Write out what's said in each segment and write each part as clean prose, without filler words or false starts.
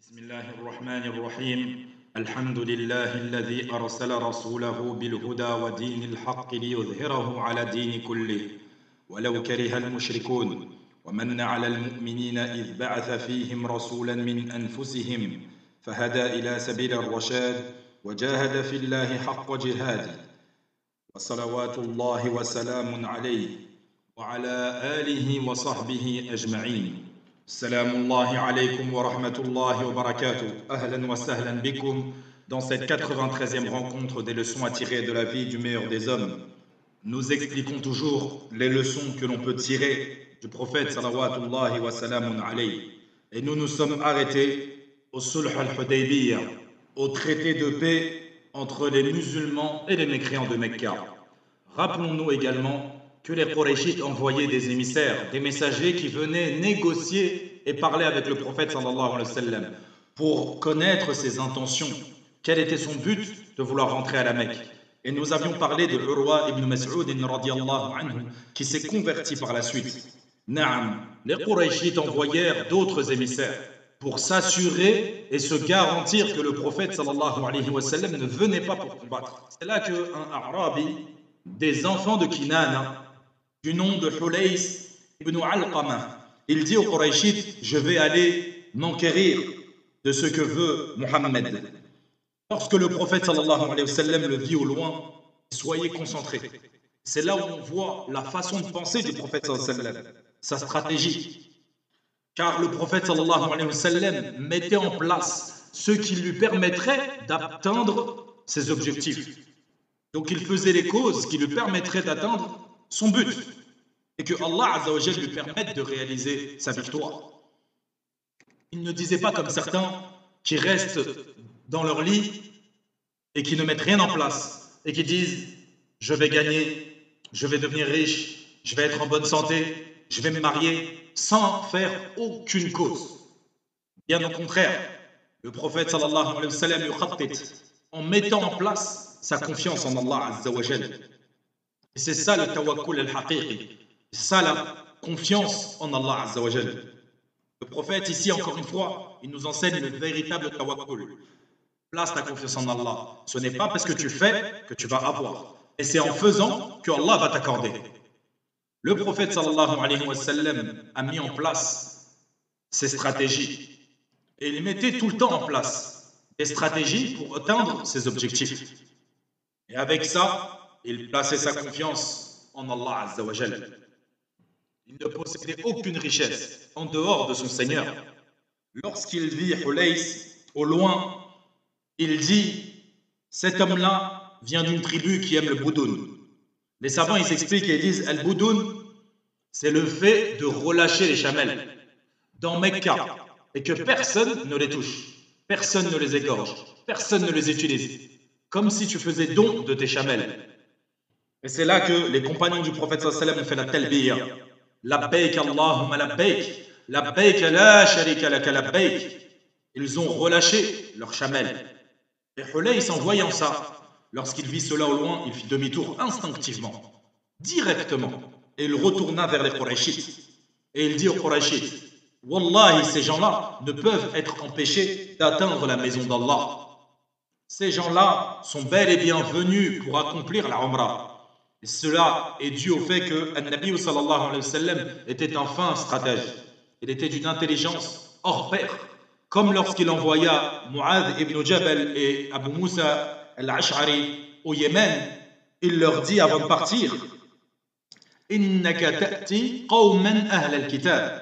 بسم الله الرحمن الرحيم الحمد لله الذي أرسل رسوله بالهدى ودين الحق ليظهره على دين كله ولو كره المشركون ومن على المؤمنين إذ بعث فيهم رسولا من أنفسهم فهدى إلى سبيل الرشاد وجاهد في الله حق جهاده وصلوات الله وسلام عليه وعلى آله وصحبه أجمعين. Salam Allah alaykum wa rahmatullahi wa barakatuh. Ahlan wa sahlan bikum dans cette 93e rencontre des leçons à tirer de la vie du meilleur des hommes. Nous expliquons toujours les leçons que l'on peut tirer du prophète salawatullahi wa salamun alayhi. Et nous nous sommes arrêtés au Sulh al-Hudaybiyah, au traité de paix entre les musulmans et les mécréants de Mecca. Rappelons-nous également que les Qurayshites envoyaient des émissaires, des messagers qui venaient négocier et parler avec le prophète sallallahu alayhi wa sallam pour connaître ses intentions, quel était son but de vouloir rentrer à la Mecque. Et nous avions parlé de Urwa ibn Mas'ud radiyallahu anhu qui s'est converti par la suite. Naam, les Qurayshites envoyèrent d'autres émissaires pour s'assurer et se garantir que le prophète sallallahu alayhi wa sallam ne venait pas pour combattre. C'est là qu'un Arabi, des enfants de Kinana, du nom de Hulays ibn Alqamah, il dit aux Qurayshites, je vais aller m'enquérir de ce que veut Mohammed. Lorsque le prophète sallallahu alayhi wa sallam le vit au loin, soyez concentrés. C'est là où on voit la façon de penser du prophète sallallahu alayhi wa sallam, sa stratégie. Car le prophète sallallahu alayhi wa sallam mettait en place ce qui lui permettrait d'atteindre ses objectifs. Donc il faisait les causes qui lui permettraient d'atteindre son but et que Allah Azza wa Jalla lui permette de réaliser sa victoire. Il ne disait pas comme certains qui restent dans leur lit et qui ne mettent rien en place et qui disent je vais gagner, je vais devenir riche, je vais être en bonne santé, je vais me marier sans faire aucune cause. Bien au contraire, le prophète sallallahu alayhi wa sallam yukhattit en mettant en place sa confiance en Allah Azza wa Jalla. Et c'est ça le tawakkul al-haqiqi. C'est ça la confiance en Allah Azza wa Jalla. Le prophète ici, encore une fois, il nous enseigne le véritable tawakkul. Place ta confiance en Allah. Ce n'est pas parce que tu fais que tu vas avoir. Et c'est en faisant que Allah va t'accorder. Le prophète sallallahu alayhi wa sallam a mis en place ses stratégies. Et il mettait tout le temps en place des stratégies pour atteindre ses objectifs. Et avec ça, il plaçait sa confiance en Allah Azza wa Jalla. Il ne possédait aucune richesse en dehors de son Seigneur. Lorsqu'il vit Hulays au loin, il dit « Cet homme-là vient d'une tribu qui aime le boudoun ». Les savants, ils expliquent et ils disent « Al-boudoun », c'est le fait de relâcher les chamelles dans Mecca et que personne ne les touche, personne ne les égorge, personne ne les utilise, comme si tu faisais don de tes chamelles. Et c'est là que les compagnons du prophète sallallahu alayhi wa sallam ont fait la talbiya. Labbaik Allahumma labbaik, labbaik la sharika laka labbaik. Ils ont relâché leurs chamelles. Et Hulays, en voyant ça, lorsqu'il vit cela au loin, il fit demi-tour instinctivement, directement, et il retourna vers les Qurayshites. Et il dit aux Qurayshites, Wallahi, ces gens-là ne peuvent être empêchés d'atteindre la maison d'Allah. Ces gens-là sont bel et bien venus pour accomplir la Umrah. Et cela est dû au fait que An-Nabi sallallahu alayhi wa sallam était un fin stratège. Il était d'une intelligence hors pair. Comme lorsqu'il envoya Mu'adh ibn Jabal et Abu Musa al-Ash'ari au Yémen, il leur dit avant de partir Innaka ta'ti qawman ahl al-kitab.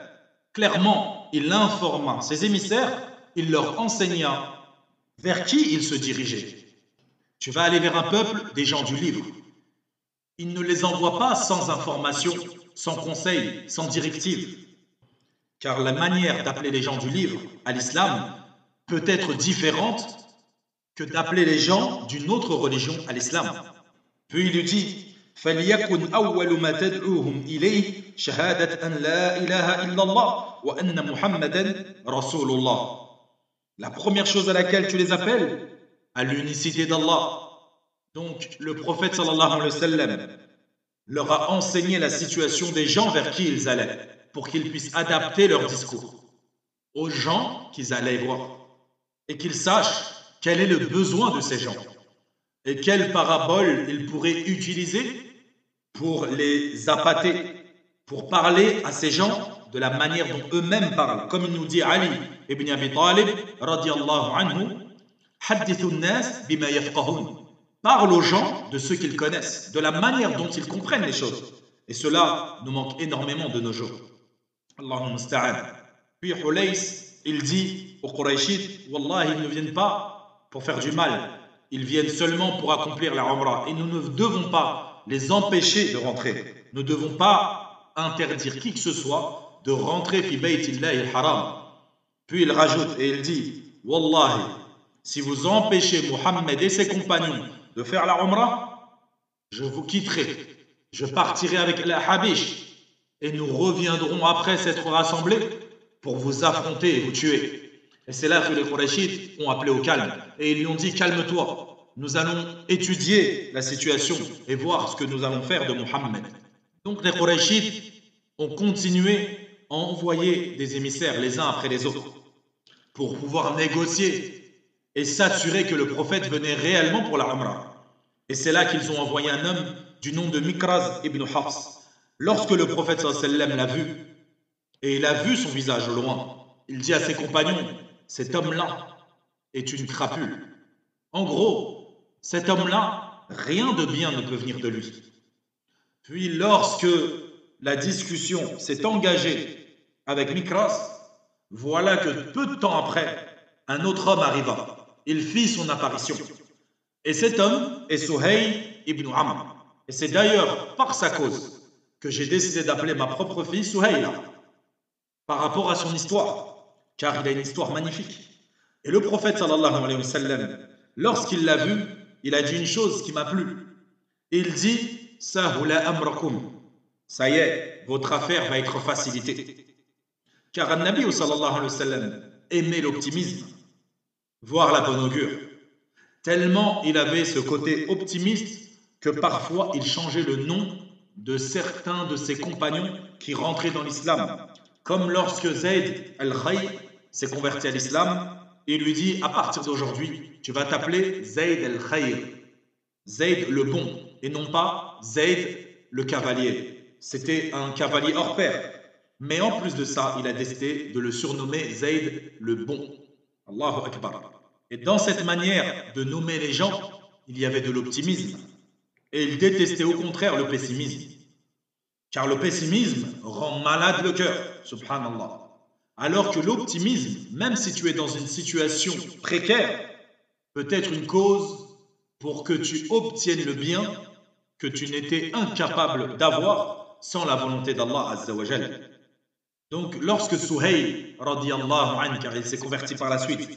Clairement, il informa ses émissaires, il leur enseigna vers qui ils se dirigeaient. Tu vas aller vers un peuple des gens du livre. Il ne les envoie pas sans information, sans conseil, sans directive. Car la manière d'appeler les gens du livre à l'islam peut être différente que d'appeler les gens d'une autre religion à l'islam. Puis il lui dit فَلْيَكُنْ أَوَّلُ مَا تَدْعُوهُمْ إِلَيْهِ شَهَادَةً أَنْ لَا إِلَهَ إِلَّا اللَّهُ وَأَنَّ مُحَمَّدًا رَسُولُ اللَّهِ. La première chose à laquelle tu les appelles, à l'unicité d'Allah. Donc, le prophète sallallahu alayhi wa sallam leur a enseigné la situation des gens vers qui ils allaient, pour qu'ils puissent adapter leur discours aux gens qu'ils allaient voir. et qu'il sache quel est le besoin de ces gens et quelle parabole il pourrait utiliser pour les appâter, pour parler à ces gens de la manière dont eux-mêmes parlent. Comme il nous dit Ali ibn Abi Talib, radiallahu anhu, Haddithu nas bima yafqahun. Parle aux gens de ce qu'ils connaissent, de la manière dont ils comprennent les choses. Et cela nous manque énormément de nos jours. Allahumma musta'an. Puis Hulays, il dit aux Qurayshites, Wallah, ils ne viennent pas pour faire du mal. Ils viennent seulement pour accomplir la Umrah. Et nous ne devons pas les empêcher de rentrer. Nous ne devons pas interdire qui que ce soit de rentrer fi baytillahi haram. Puis il rajoute et il dit, Wallahi, si vous empêchez Mohammed et ses compagnons de faire la Umrah, je vous quitterai. Je partirai avec la Habish et nous reviendrons après s'être rassemblés pour vous affronter et vous tuer. Et c'est là que les Qurayshites ont appelé au calme. Et ils lui ont dit, calme-toi, nous allons étudier la situation et voir ce que nous allons faire de Mohammed. Donc les Qurayshites ont continué à envoyer des émissaires les uns après les autres pour pouvoir négocier et s'assurer que le prophète venait réellement pour la Umrah. Et c'est là qu'ils ont envoyé un homme du nom de Mikraz ibn Hafs. Lorsque le prophète sallam l'a vu, et il a vu son visage au loin, il dit à ses compagnons, cet homme-là est une crapule. En gros, cet homme-là, rien de bien ne peut venir de lui. Puis lorsque la discussion s'est engagée avec Mikraz, voilà que peu de temps après, un autre homme arriva. Il fit son apparition. Et cet homme est Suhayl ibn Amr. Et c'est d'ailleurs par sa cause que j'ai décidé d'appeler ma propre fille Suhayla, par rapport à son histoire, car il a une histoire magnifique. Et le prophète sallallahu alayhi wa sallam, lorsqu'il l'a vu, il a dit une chose qui m'a plu. Il dit, Sahula amrakum. Ça y est, votre affaire va être facilitée. Car An-Nabi sallallahu alayhi wa sallam aimait l'optimisme, voire la bonne augure. Tellement il avait ce côté optimiste que parfois il changeait le nom de certains de ses compagnons qui rentraient dans l'islam. Comme lorsque Zayd al-Khayr s'est converti à l'islam, il lui dit, à partir d'aujourd'hui, tu vas t'appeler Zayd al-Khayr, Zayd le bon, et non pas Zayd le cavalier. C'était un cavalier hors pair. Mais en plus de ça, il a décidé de le surnommer Zayd le bon. Allahu Akbar. Et dans cette manière de nommer les gens, il y avait de l'optimisme. Et il détestait au contraire le pessimisme. Car le pessimisme rend malade le cœur, subhanallah. Alors que l'optimisme, même si tu es dans une situation précaire, peut être une cause pour que tu obtiennes le bien que tu n'étais incapable d'avoir sans la volonté d'Allah Azza wa Jal. Donc lorsque Suhayl, radiyallahu anhu, car il s'est converti par la suite,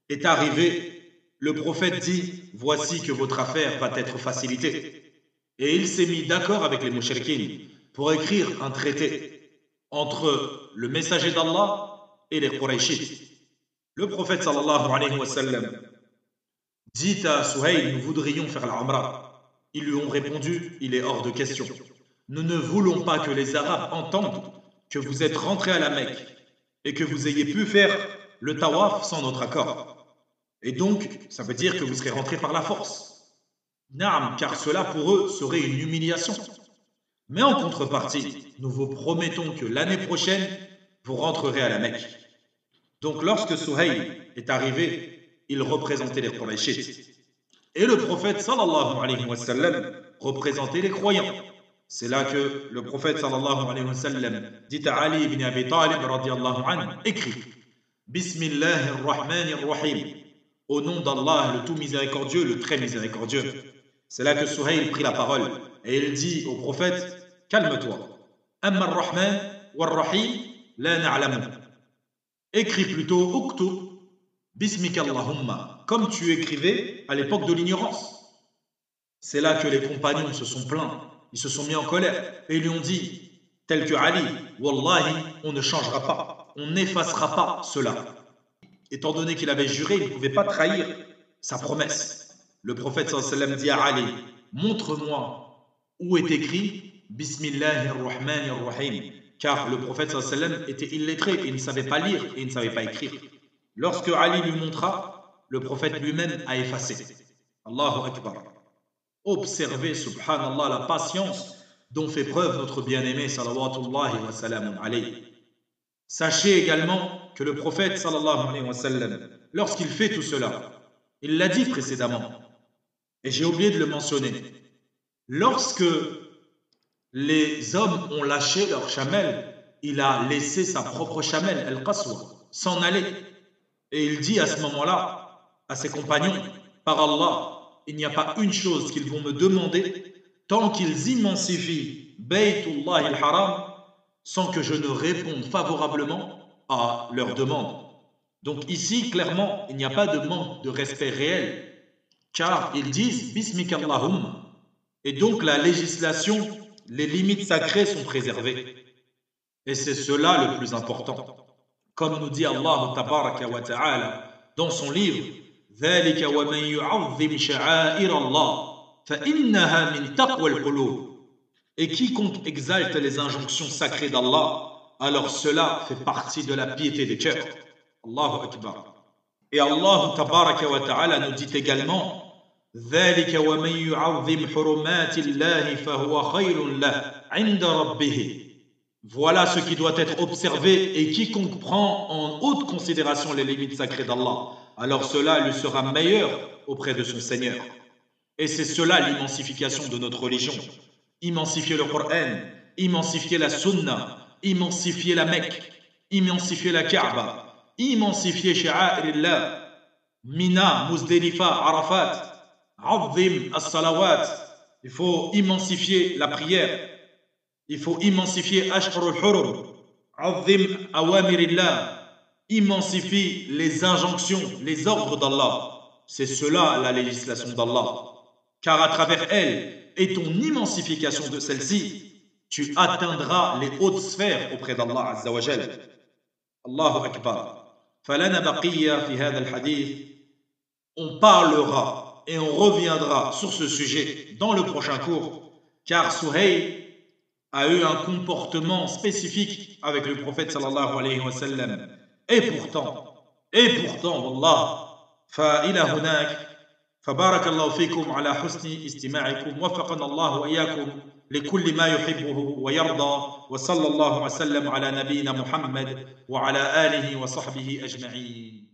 est arrivé, le prophète dit, voici que votre affaire va être facilitée. Et il s'est mis d'accord avec les mouchriquines pour écrire un traité entre le messager d'Allah et les Qurayshites. Le prophète sallallahu alayhi wa sallam dit à Suhayl, nous voudrions faire la Umrah. Ils lui ont répondu, il est hors de question. Nous ne voulons pas que les Arabes entendent que vous êtes rentrés à la Mecque et que vous ayez pu faire le tawaf sans notre accord. Et donc, ça veut dire que vous serez rentrés par la force. Naam, car cela pour eux serait une humiliation. Mais en contrepartie, nous vous promettons que l'année prochaine, vous rentrerez à la Mecque. Donc lorsque Suhayl est arrivé, il représentait les Qurayshites. Et le prophète sallallahu alayhi wa sallam représentait les croyants. C'est là que le prophète sallallahu alayhi wa sallam dit à Ali ibn Abi Talib radiyallahu anhu, écrit Bismillahirrahmanirrahim, au nom d'Allah, le tout miséricordieux, le très miséricordieux. C'est là que Suhayl prit la parole et il dit au prophète, calme-toi. Amma ar-Rahman war-Rahim la na'lamu. Écris plutôt Uktub Bismika Allahumma, comme tu écrivais à l'époque de l'ignorance. C'est là que les compagnons se sont plaints, ils se sont mis en colère et ils lui ont dit, tel que Ali, Wallahi, on ne changera pas, on n'effacera pas cela. Étant donné qu'il avait juré, il ne pouvait pas trahir sa promesse. Le prophète sallallahu alayhi wa sallam dit à Ali, montre-moi où est écrit Bismillahirrahmanirrahim, car le prophète sallallahu alayhi wa sallam était illettré, il ne savait pas lire et il ne savait pas écrire. Lorsque Ali lui montra, le prophète lui-même a effacé. Allahu Akbar. Observez, subhanallah, la patience dont fait preuve notre bien-aimé, salawatullahi wa salamun alayhi. Sachez également que le prophète, sallallahu alayhi wa sallam, lorsqu'il fait tout cela, il l'a dit précédemment, et j'ai oublié de le mentionner, lorsque les hommes ont lâché leur chamelle, il a laissé sa propre chamelle, al-Qaswa, s'en aller. Et il dit à ce moment-là à ses compagnons, par Allah, il n'y a pas une chose qu'ils vont me demander tant qu'ils immensifient Baytullah al-Haram sans que je ne réponde favorablement à leurs demandes. Donc ici, clairement, il n'y a pas de manque de respect réel, car ils disent Bismikallahum. Et donc la législation, les limites sacrées sont préservées. Et c'est cela le plus important. Comme nous dit Allah tabaraka wa ta'ala dans son livre, ذَلِكَ وَمَنْ يُعَظِّمْ شَعَائِرَ اللَّهِ فَإِنَّهَا مِنْ تَقْوَى الْقُلُوبِ. Et quiconque exalte les injonctions sacrées d'Allah, alors cela fait partie de la piété des cœurs. Allahu Akbar. Et Allah tabaraka wa ta'ala nous dit également, ذَلِكَ وَمَنْ يُعَظِّمْ حُرُمَاتِ اللَّهِ فَهُوَ خَيْرٌ لَهُ عِنْدَ رَبِّهِ. Voilà ce qui doit être observé, et quiconque prend en haute considération les limites sacrées d'Allah, alors cela lui sera meilleur auprès de son Seigneur. Et c'est cela l'immensification de notre religion. Immensifier le Coran, immensifier la Sunna, immensifier la Mecque, immensifier la Kaaba, immensifier Sha'a'illah, Mina, Muzdalifa, Arafat, Azim, As-Salawat. Il faut immensifier la prière. Il faut immensifier Ashhur al-Hurum, Azim Awamirillah, immensifie les injonctions, les ordres d'Allah. C'est cela la législation d'Allah. Car à travers elle et ton immensification de celle-ci, tu atteindras les hautes sphères auprès d'Allah Azza wa Jal. Allahu Akbar. فلنا بقية في هذا الحديث. On parlera et on reviendra sur ce sujet dans le prochain cours, car Suhayl a eu un comportement spécifique avec le prophète sallallahu alayhi wa sallam. Et pourtant, wallah, فإلى هناك فبارك الله فيكم على حسن استماعكم وفقنا الله وإياكم لكل ما يحبه ويرضى وصلى الله وسلم على نبينا محمد وعلى آله وصحبه أجمعين.